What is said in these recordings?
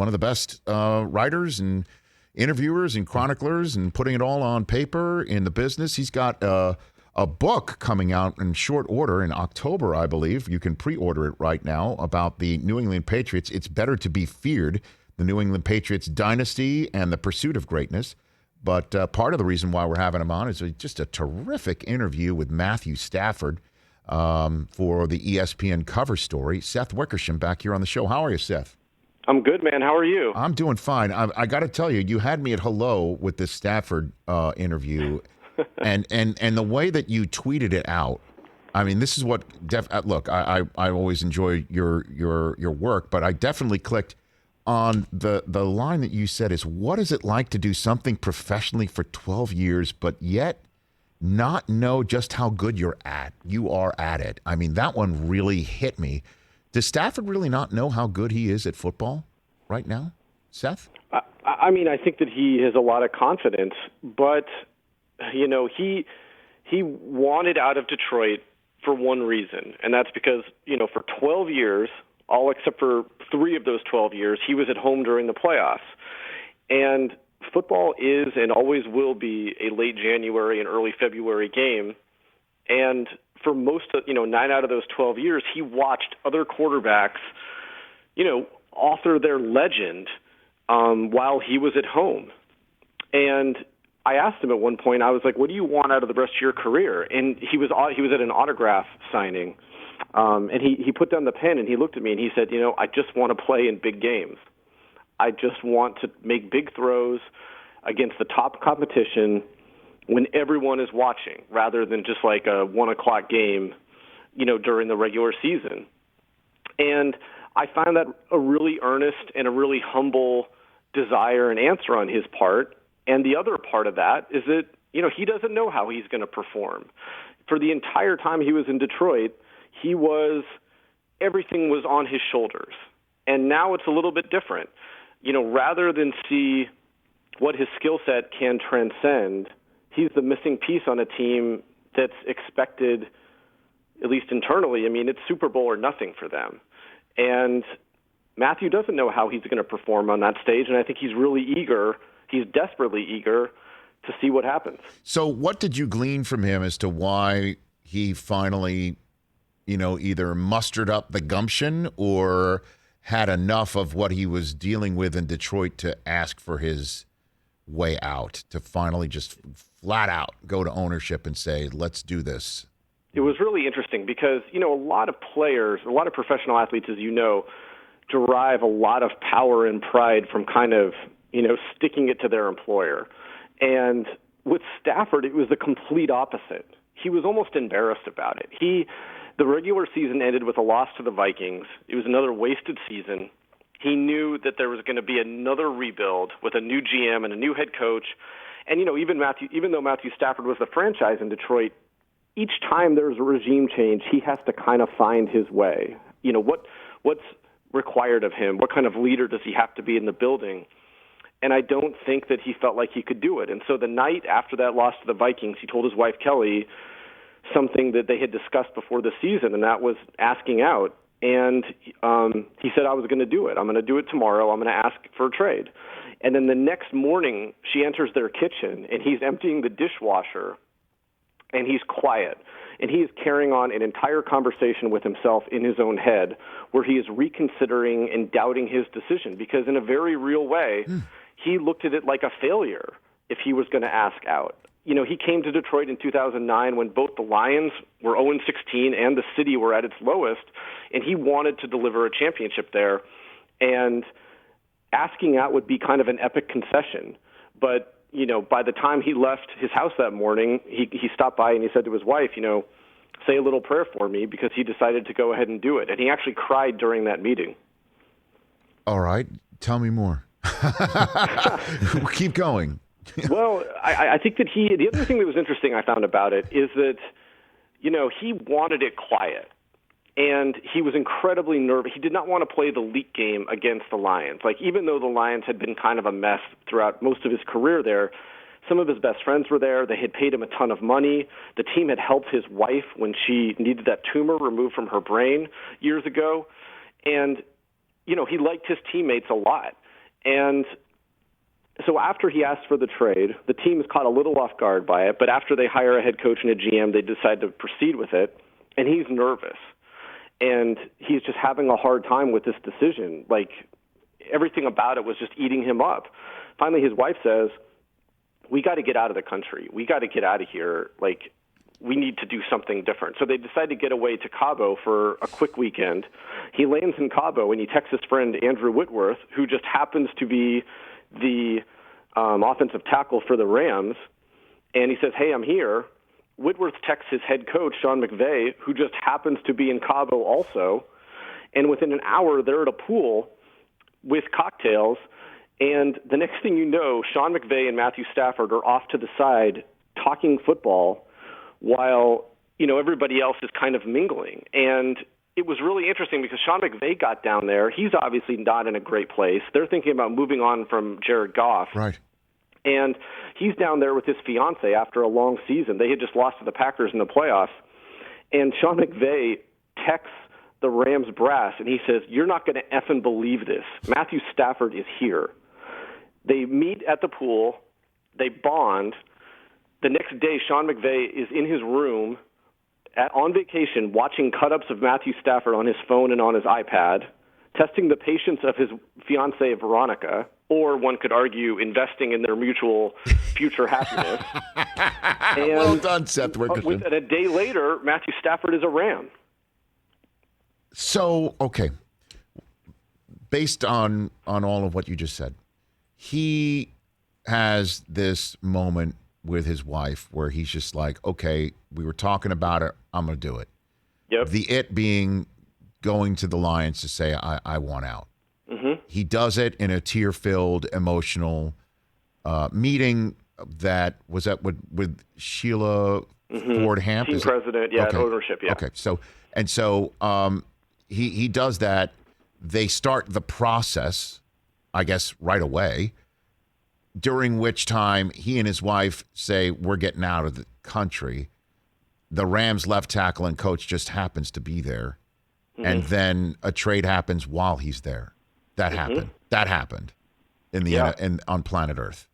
one of the best writers and interviewers and chroniclers and putting it all on paper in the business. He's got a book coming out in short order in October, I believe. You can pre-order it right now about the New England Patriots. It's Better to Be Feared, the New England Patriots dynasty and the pursuit of greatness. But part of the reason why we're having him on is just a terrific interview with Matthew Stafford for the ESPN cover story. Seth Wickersham back here on the show. How are you, Seth? I'm good, man. How are you? I'm doing fine. I got to tell you, you had me at hello with this Stafford interview, and the way that you tweeted it out. I mean, this is what look. I always enjoy your work, but I definitely clicked on the line that you said is, what is it like to do something professionally for 12 years, but yet not know just how good you are at it? I mean, that one really hit me. Does Stafford really not know how good he is at football right now, Seth? I mean, I think that he has a lot of confidence, but, you know, he wanted out of Detroit for one reason, and that's because, you know, for 12 years, all except for 3 of those 12 years, he was at home during the playoffs. And football is and always will be a late January and early February game, and for most of, 9 out of those 12 years, he watched other quarterbacks, author their legend while he was at home. And I asked him at one point, I was like, what do you want out of the rest of your career? And he was at an autograph signing, and he put down the pen and he looked at me and he said, I just want to play in big games. I just want to make big throws against the top competition when everyone is watching, rather than just like a 1:00 game, during the regular season. And I find that a really earnest and a really humble desire and answer on his part. And the other part of that is that, he doesn't know how he's going to perform. For the entire time he was in Detroit, everything was on his shoulders. And now it's a little bit different. Rather than see what his skill set can transcend, he's the missing piece on a team that's expected, at least internally. I mean, it's Super Bowl or nothing for them. And Matthew doesn't know how he's going to perform on that stage, and I think he's really eager. He's desperately eager to see what happens. So what did you glean from him as to why he finally, either mustered up the gumption or had enough of what he was dealing with in Detroit to ask for his way out, to finally just flat out go to ownership and say, let's do this? It was really interesting because, a lot of players, a lot of professional athletes, as you know, derive a lot of power and pride from kind of, sticking it to their employer. And with Stafford, it was the complete opposite. He was almost embarrassed about it. The regular season ended with a loss to the Vikings. It was another wasted season. He knew that there was going to be another rebuild with a new GM and a new head coach. And, even though Matthew Stafford was the franchise in Detroit, each time there's a regime change, he has to kind of find his way. What's required of him? What kind of leader does he have to be in the building? And I don't think that he felt like he could do it. And so the night after that loss to the Vikings, he told his wife, Kelly, something that they had discussed before the season, and that was asking out. And he said, I was going to do it. I'm going to do it tomorrow. I'm going to ask for a trade. And then the next morning, she enters their kitchen, and he's emptying the dishwasher, and he's quiet. And he is carrying on an entire conversation with himself in his own head where he is reconsidering and doubting his decision because in a very real way, he looked at it like a failure if he was going to ask out. He came to Detroit in 2009 when both the Lions were 0-16 and the city were at its lowest, and he wanted to deliver a championship there. And asking out would be kind of an epic concession. But, by the time he left his house that morning, he stopped by and he said to his wife, say a little prayer for me, because he decided to go ahead and do it. And he actually cried during that meeting. All right. Tell me more. Keep going. Well, I think that the other thing that was interesting I found about it is that, he wanted it quiet. And he was incredibly nervous. He did not want to play the leak game against the Lions. Like, even though the Lions had been kind of a mess throughout most of his career there, some of his best friends were there. They had paid him a ton of money. The team had helped his wife when she needed that tumor removed from her brain years ago. And, he liked his teammates a lot. And so after he asked for the trade, the team is caught a little off guard by it, but after they hire a head coach and a GM, they decide to proceed with it, and he's nervous. And he's just having a hard time with this decision. Like, everything about it was just eating him up. Finally, his wife says, we got to get out of the country. We got to get out of here. Like, we need to do something different. So they decide to get away to Cabo for a quick weekend. He lands in Cabo, and he texts his friend Andrew Whitworth, who just happens to be the offensive tackle for the Rams, and he says, hey, I'm here. Whitworth texts his head coach, Sean McVay, who just happens to be in Cabo also, and within an hour, they're at a pool with cocktails, and the next thing you know, Sean McVay and Matthew Stafford are off to the side talking football while, everybody else is kind of mingling. And it was really interesting because Sean McVay got down there. He's obviously not in a great place. They're thinking about moving on from Jared Goff. Right. And he's down there with his fiance after a long season. They had just lost to the Packers in the playoffs. And Sean McVay texts the Rams brass, and he says, you're not going to effing believe this. Matthew Stafford is here. They meet at the pool. They bond. The next day, Sean McVay is in his room on vacation watching cut-ups of Matthew Stafford on his phone and on his iPad, testing the patience of his fiancée, Veronica, or one could argue investing in their mutual future happiness. And well done, Seth Wickersham. And a day later, Matthew Stafford is a Ram. So, okay, based on all of what you just said, he has this moment with his wife where he's just like, okay, we were talking about it, I'm going to do it. Yep. The it being going to the Lions to say, I want out. Mm-hmm. He does it in a tear-filled, emotional meeting that was that with Sheila Ford Hamp? Team president, okay. Ownership, yeah. Okay, so he does that. They start the process, I guess, right away, during which time he and his wife say, we're getting out of the country. The Rams left tackle and coach just happens to be there. Mm-hmm. And then a trade happens while he's there. That happened. That happened in the on planet Earth.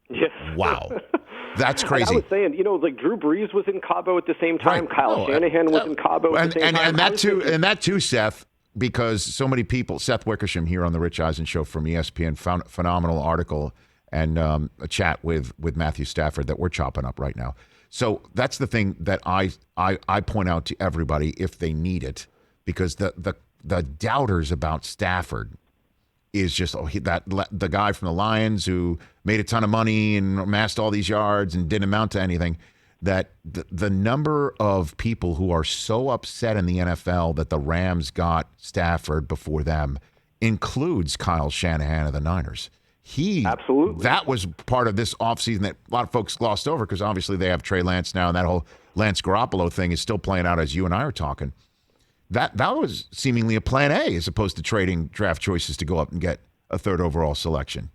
Yes. Wow. That's crazy. And I was saying, like Drew Brees was in Cabo at the same time. Right. Kyle Shanahan was in Cabo at the same time. And that too, Seth, because so many people, Seth Wickersham here on the Rich Eisen Show from ESPN, found a phenomenal article and a chat with Matthew Stafford that we're chopping up right now. So that's the thing that I point out to everybody if they need it, because the doubters about Stafford is just the guy from the Lions who made a ton of money and amassed all these yards and didn't amount to anything. That the number of people who are so upset in the NFL that the Rams got Stafford before them includes Kyle Shanahan of the Niners. Absolutely. That was part of this offseason that a lot of folks glossed over because obviously they have Trey Lance now, and that whole Lance Garoppolo thing is still playing out as you and I are talking. That was seemingly a plan A as opposed to trading draft choices to go up and get a third overall selection.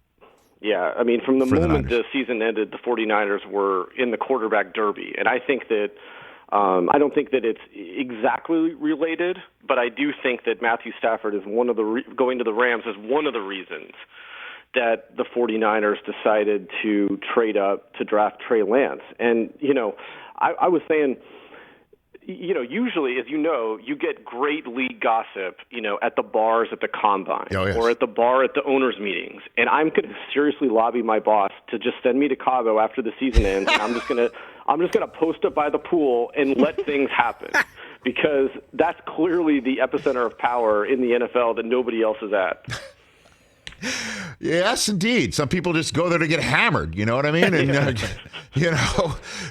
Yeah, I mean, from the moment the season ended, the 49ers were in the quarterback derby. And I think that I don't think that it's exactly related, but I do think that Matthew Stafford is one of the going to the Rams is one of the reasons that the 49ers decided to trade up to draft Trey Lance. And, I was saying, usually, as you know, you get great league gossip, at the bars at the combine or at the bar at the owners' meetings. And I'm going to seriously lobby my boss to just send me to Cabo after the season ends. And I'm just going to post up by the pool and let things happen, because that's clearly the epicenter of power in the NFL that nobody else is at. Yes, indeed. Some people just go there to get hammered. You know what I mean? And,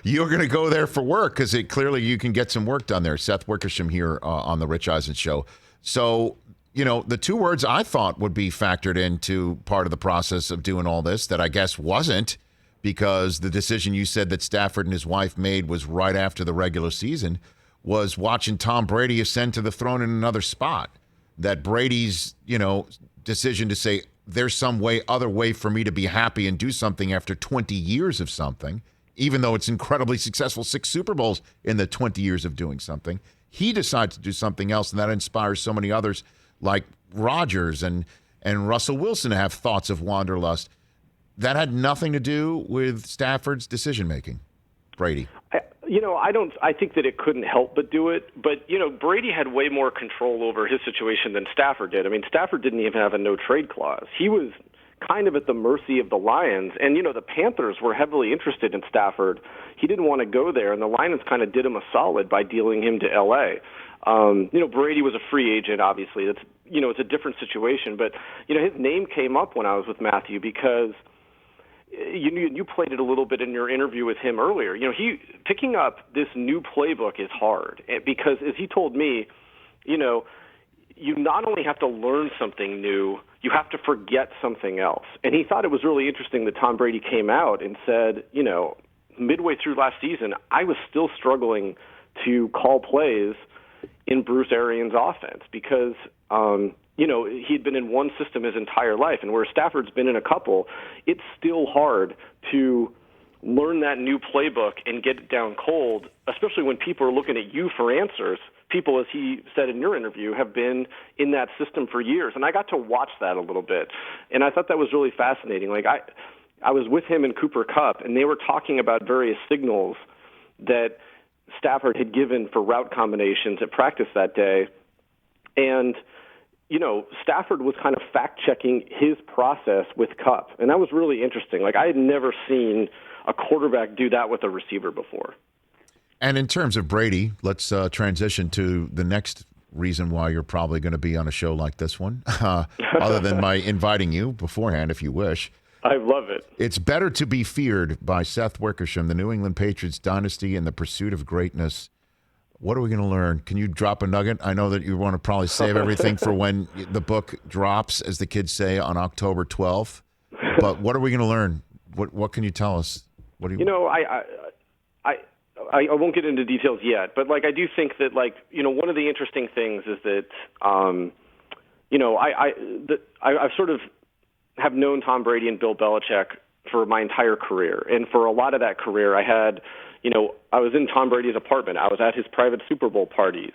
you're going to go there for work because clearly you can get some work done there. Seth Wickersham here on the Rich Eisen Show. So, the two words I thought would be factored into part of the process of doing all this that I guess wasn't, because the decision you said that Stafford and his wife made was right after the regular season, was watching Tom Brady ascend to the throne in another spot. That Brady's, decision to say, there's some other way for me to be happy and do something after 20 years of something, even though it's incredibly successful, 6 Super Bowls in the 20 years of doing something. He decides to do something else, and that inspires so many others like Rodgers and, and Russell Wilson have thoughts of wanderlust. That had nothing to do with Stafford's decision-making, Brady. I think that it couldn't help but do it. But, Brady had way more control over his situation than Stafford did. I mean, Stafford didn't even have a no-trade clause. He was kind of at the mercy of the Lions. And, the Panthers were heavily interested in Stafford. He didn't want to go there, and the Lions kind of did him a solid by dealing him to L.A. Brady was a free agent, obviously. That's, it's a different situation. But, his name came up when I was with Matthew because you played it a little bit in your interview with him earlier. He picking up this new playbook is hard because, as he told me, you not only have to learn something new, you have to forget something else. And he thought it was really interesting that Tom Brady came out and said, midway through last season, I was still struggling to call plays in Bruce Arians' offense because, he'd been in one system his entire life, and where Stafford's been in a couple, it's still hard to learn that new playbook and get it down cold, especially when people are looking at you for answers. People, as he said in your interview, have been in that system for years, and I got to watch that a little bit, and I thought that was really fascinating. Like I was with him and Cooper Kupp, and they were talking about various signals that Stafford had given for route combinations at practice that day, and Stafford was kind of fact-checking his process with Kupp, and that was really interesting. Like, I had never seen a quarterback do that with a receiver before. And in terms of Brady, let's transition to the next reason why you're probably going to be on a show like this one, other than my inviting you beforehand, if you wish. I love it. It's Better to Be Feared by Seth Wickersham, the New England Patriots Dynasty and the Pursuit of Greatness. What are we going to learn? Can you drop a nugget? I know that you want to probably save everything for when the book drops, as the kids say, on October 12th. But what are we going to learn? What can you tell us? What do you? I won't get into details yet, but I do think that one of the interesting things is that I sort of have known Tom Brady and Bill Belichick for my entire career, and for a lot of that career, I was in Tom Brady's apartment. I was at his private Super Bowl parties.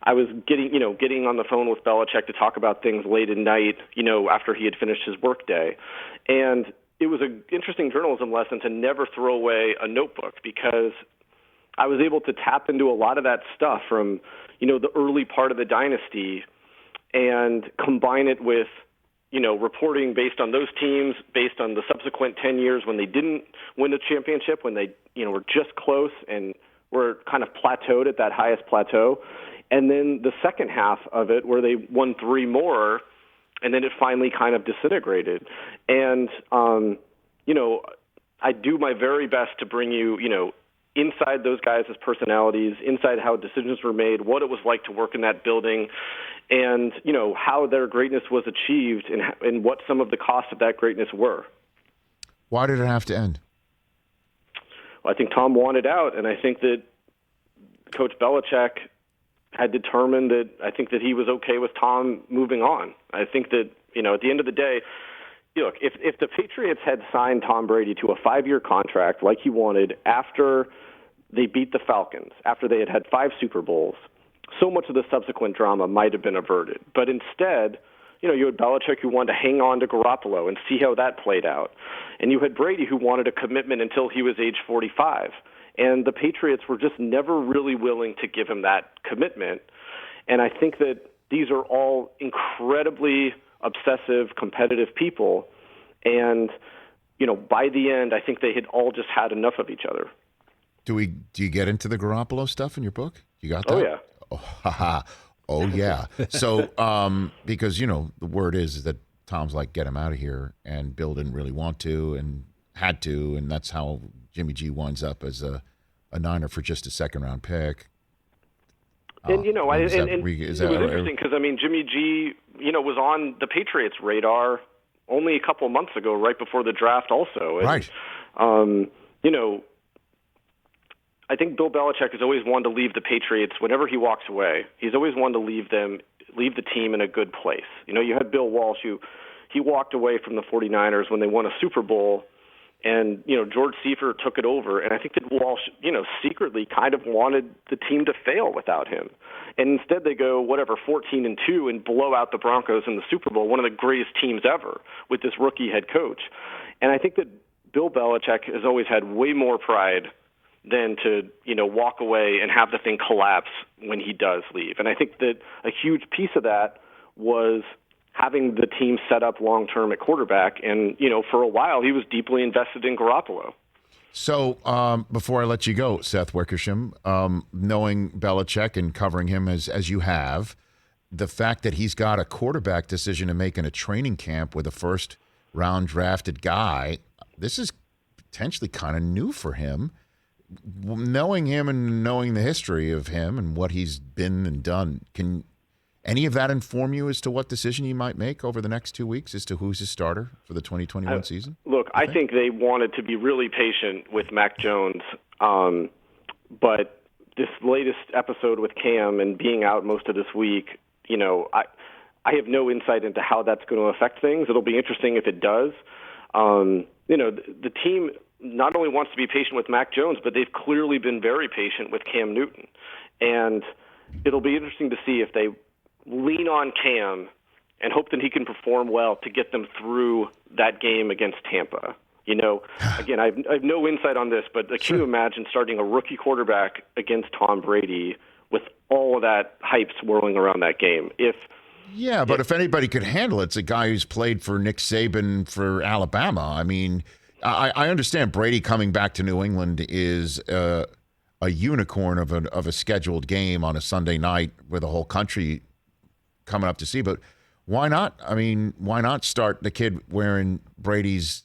I was getting on the phone with Belichick to talk about things late at night, after he had finished his workday. And it was an interesting journalism lesson to never throw away a notebook, because I was able to tap into a lot of that stuff from, the early part of the dynasty and combine it with, reporting based on those teams, based on the subsequent 10 years when they didn't win the championship, when they, were just close and were kind of plateaued at that highest plateau. And then the second half of it where they won 3 more, and then it finally kind of disintegrated. And, I do my very best to bring you, inside those guys' personalities, inside how decisions were made, what it was like to work in that building, and, how their greatness was achieved and what some of the costs of that greatness were. Why did it have to end? Well, I think Tom wanted out, and I think that Coach Belichick had determined that he was okay with Tom moving on. I think that, at the end of the day, look, if the Patriots had signed Tom Brady to a 5-year contract like he wanted after they beat the Falcons, after they had had 5 Super Bowls, so much of the subsequent drama might have been averted. But instead, you had Belichick who wanted to hang on to Garoppolo and see how that played out. And you had Brady who wanted a commitment until he was age 45. And the Patriots were just never really willing to give him that commitment. And I think that these are all incredibly obsessive, competitive people. And, by the end, I think they had all just had enough of each other. Do you get into the Garoppolo stuff in your book? You got that? Oh, yeah. Oh, yeah. So, because, the word is that Tom's like, get him out of here, and Bill didn't really want to and had to, and that's how Jimmy G winds up as a Niner for just a second-round pick. And, it was interesting because, Jimmy G, was on the Patriots' radar only a couple of months ago, right before the draft also. And, right. I think Bill Belichick has always wanted to leave the Patriots whenever he walks away. He's always wanted to leave the team in a good place. You had Bill Walsh, he walked away from the 49ers when they won a Super Bowl, And, George Seifert took it over, and I think that Walsh, secretly kind of wanted the team to fail without him. And instead they go, 14-2 and blow out the Broncos in the Super Bowl, one of the greatest teams ever with this rookie head coach. And I think that Bill Belichick has always had way more pride than to, walk away and have the thing collapse when he does leave. And I think that a huge piece of that was having the team set up long-term at quarterback. And, for a while, he was deeply invested in Garoppolo. So before I let you go, Seth Wickersham, knowing Belichick and covering him as you have, the fact that he's got a quarterback decision to make in a training camp with a first-round drafted guy, this is potentially kind of new for him. Knowing him and knowing the history of him and what he's been and done, can any of that inform you as to what decision he might make over the next 2 weeks as to who's his starter for the 2021 season? Look, I think they wanted to be really patient with Mac Jones, but this latest episode with Cam and being out most of this week, I have no insight into how that's going to affect things. It'll be interesting if it does. The team not only wants to be patient with Mac Jones, but they've clearly been very patient with Cam Newton. And it'll be interesting to see if they lean on Cam and hope that he can perform well to get them through that game against Tampa. Again, I have no insight on this, but can you imagine starting a rookie quarterback against Tom Brady with all of that hype swirling around that game? If anybody could handle it, it's a guy who's played for Nick Saban for Alabama. I mean, I understand Brady coming back to New England is a unicorn of a scheduled game on a Sunday night with the whole country coming up to see. But why not? I mean, why not start the kid wearing Brady's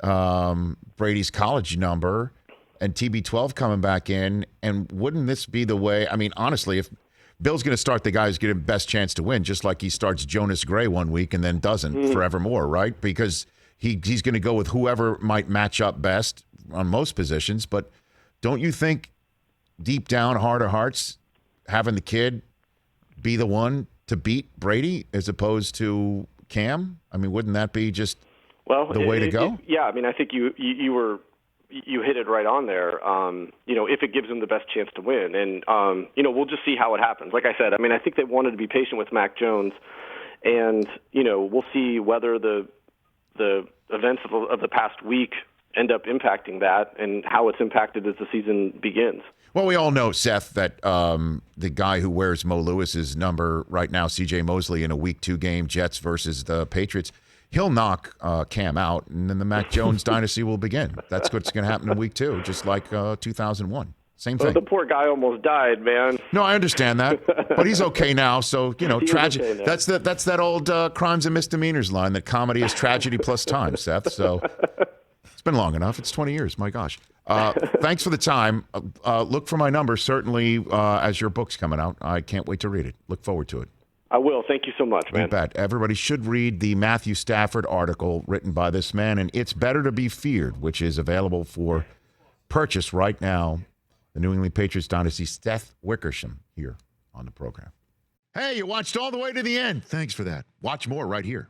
college number and TB12 coming back in? And wouldn't this be the way? I mean, honestly, if Bill's going to start the guy who's getting best chance to win, just like he starts Jonas Gray one week and then doesn't forevermore, right? Because he's going to go with whoever might match up best on most positions. But don't you think deep down, heart of hearts, having the kid be the one to beat Brady as opposed to Cam? I mean, wouldn't that be just the way to go? I think you hit it right on there. If it gives them the best chance to win, and we'll just see how it happens. Like I said, I think they wanted to be patient with Mac Jones, and we'll see whether the events of the past week end up impacting that and how it's impacted as the season begins. Well, we all know, Seth, that the guy who wears Mo Lewis's number right now, C.J. Mosley, in a Week 2 game, Jets versus the Patriots, he'll knock Cam out, and then the Mac Jones dynasty will begin. That's what's going to happen in Week 2, just like 2001. Same thing. The poor guy almost died, man. No, I understand that, but he's okay now. So tragic. Okay now. That's that old crimes and misdemeanors line. That comedy is tragedy plus time, Seth. So it's been long enough. It's 20 years. My gosh. Thanks for the time. Look for my number certainly as your book's coming out. I can't wait to read it. Look forward to it. I will. Thank you so much, man. You bet. Everybody should read the Matthew Stafford article written by this man, and It's Better to Be Feared, which is available for purchase right now. The New England Patriots dynasty, Seth Wickersham, here on the program. Hey, you watched all the way to the end. Thanks for that. Watch more right here.